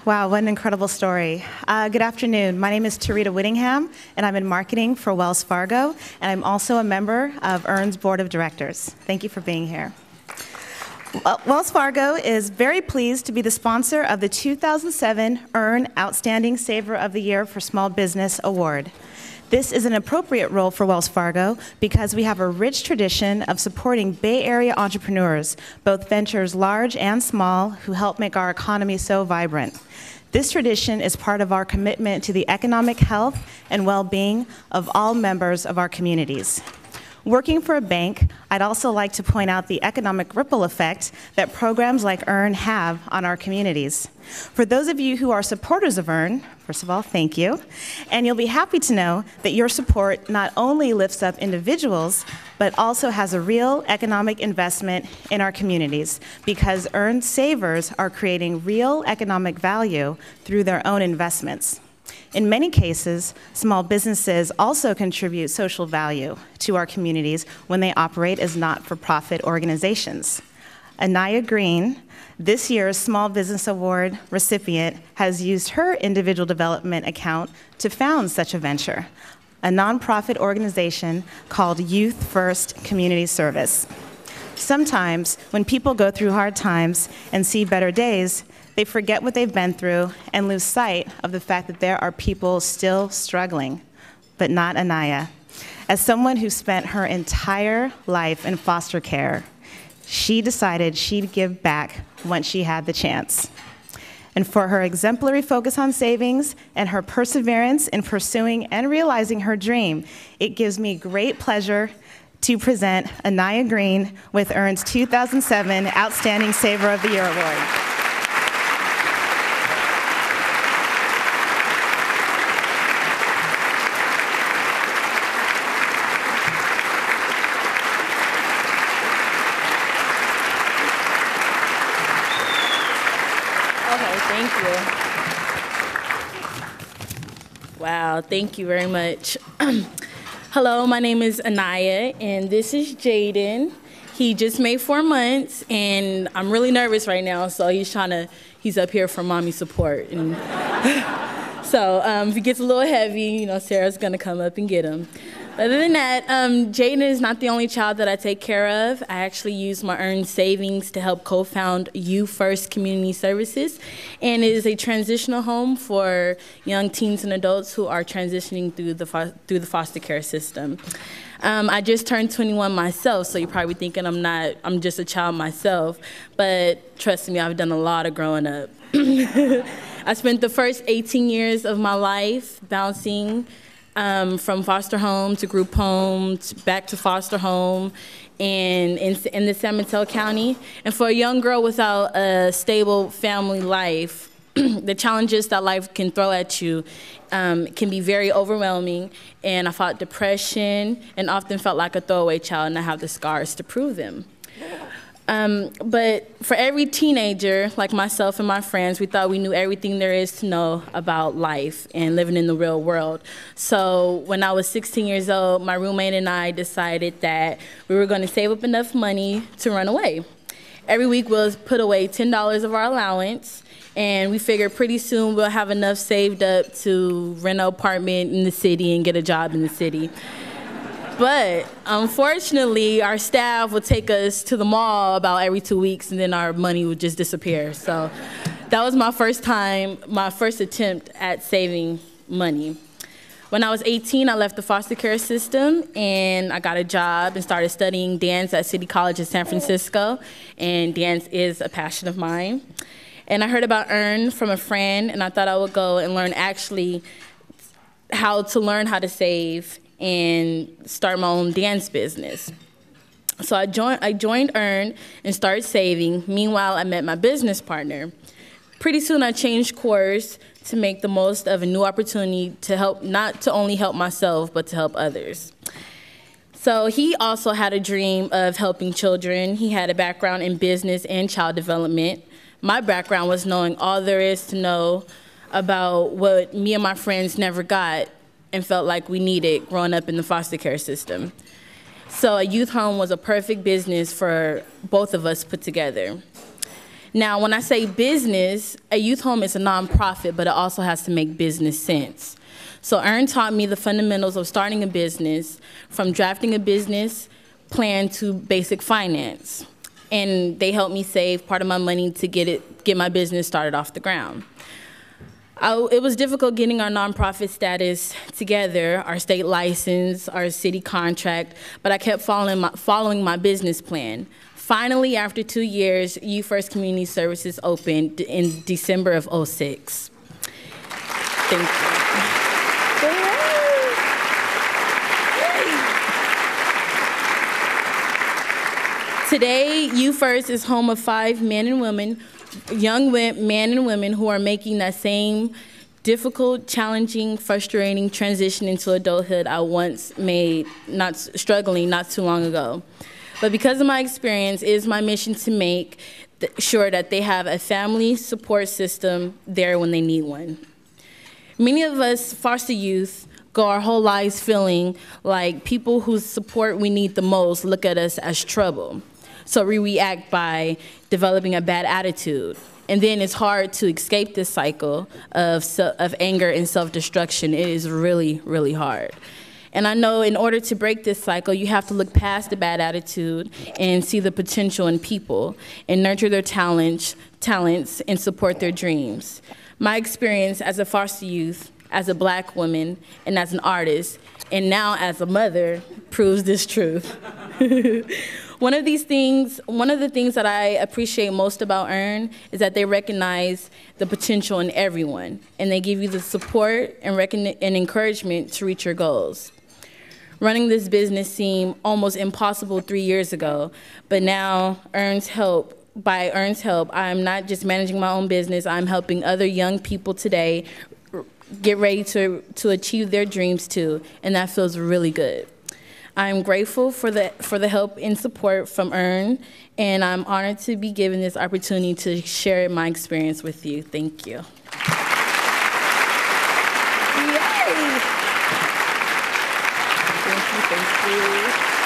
Wow, what an incredible story. Good afternoon. My name is Tarita Whittingham, and I'm in marketing for Wells Fargo, and I'm also a member of EARN's Board of Directors. Thank you for being here. Wells Fargo is very pleased to be the sponsor of the 2007 EARN Outstanding Saver of the Year for Small Business Award. This is an appropriate role for Wells Fargo because we have a rich tradition of supporting Bay Area entrepreneurs, both ventures large and small, who help make our economy so vibrant. This tradition is part of our commitment to the economic health and well-being of all members of our communities. Working for a bank, I'd also like to point out the economic ripple effect that programs like EARN have on our communities. For those of you who are supporters of EARN, first of all, thank you. And you'll be happy to know that your support not only lifts up individuals, but also has a real economic investment in our communities, because EARN savers are creating real economic value through their own investments. In many cases, small businesses also contribute social value to our communities when they operate as not-for-profit organizations. Aniya Green, this year's Small Business Award recipient, has used her individual development account to found such a venture, a nonprofit organization called Youth First Community Service. Sometimes, when people go through hard times and see better days, they forget what they've been through and lose sight of the fact that there are people still struggling, but not Aniya. As someone who spent her entire life in foster care, she decided she'd give back once she had the chance. And for her exemplary focus on savings and her perseverance in pursuing and realizing her dream, it gives me great pleasure to present Aniya Green with EARN's 2007 Outstanding Saver of the Year Award. Wow, thank you very much. Hello, my name is Aniya, and this is Jaden. He just made 4 months, and I'm really nervous right now, so he's up here for mommy support. And so if he gets a little heavy, Sarah's gonna come up and get him. Other than that, Jaden is not the only child that I take care of. I actually use my earned savings to help co-found You First Community Services, and it is a transitional home for young teens and adults who are transitioning through the foster care system. I just turned 21 myself, so you're probably thinking I'm just a child myself, but trust me, I've done a lot of growing up. I spent the first 18 years of my life bouncing from foster home to group home, back to foster home, and in the San Mateo County. And for a young girl without a stable family life, the challenges that life can throw at you can be very overwhelming. And I fought depression and often felt like a throwaway child, and I have the scars to prove them. But for every teenager, like myself and my friends, we thought we knew everything there is to know about life and living in the real world. So when I was 16 years old, my roommate and I decided that we were going to save up enough money to run away. Every week we'll put away $10 of our allowance, and we figured pretty soon we'll have enough saved up to rent an apartment in the city and get a job in the city. But unfortunately, our staff would take us to the mall about every 2 weeks, and then our money would just disappear. So that was my first attempt at saving money. When I was 18, I left the foster care system, and I got a job and started studying dance at City College in San Francisco, and dance is a passion of mine. And I heard about EARN from a friend, and I thought I would go and learn how to save and start my own dance business. So I joined EARN and started saving. Meanwhile, I met my business partner. Pretty soon I changed course to make the most of a new opportunity to help, not to only help myself, but to help others. So he also had a dream of helping children. He had a background in business and child development. My background was knowing all there is to know about what me and my friends never got and felt like we needed growing up in the foster care system. So a youth home was a perfect business for both of us put together. Now, when I say business, a youth home is a nonprofit, but it also has to make business sense. So EARN taught me the fundamentals of starting a business, from drafting a business plan to basic finance. And they helped me save part of my money to get my business started off the ground. It was difficult getting our nonprofit status together, our state license, our city contract, but I kept following my business plan. Finally, after 2 years, You First Community Services opened in December of '06. Thank you. Today, You First is home of 5 men and women, young men and women who are making that same difficult, challenging, frustrating transition into adulthood I once made, struggling not too long ago. But because of my experience, it is my mission to make sure that they have a family support system there when they need one. Many of us foster youth go our whole lives feeling like people whose support we need the most look at us as trouble. So we react by developing a bad attitude. And then it's hard to escape this cycle of anger and self-destruction. It is really, really hard. And I know in order to break this cycle, you have to look past the bad attitude and see the potential in people and nurture their talents and support their dreams. My experience as a foster youth, as a Black woman, and as an artist, and now as a mother, proves this truth. One of the things that I appreciate most about EARN is that they recognize the potential in everyone, and they give you the support and encouragement to reach your goals. Running this business seemed almost impossible 3 years ago, but now by EARN's help, I'm not just managing my own business, I'm helping other young people today get ready to achieve their dreams too, and that feels really good. I'm grateful for the help and support from EARN, and I'm honored to be given this opportunity to share my experience with you. Thank you. Yay! Thank you.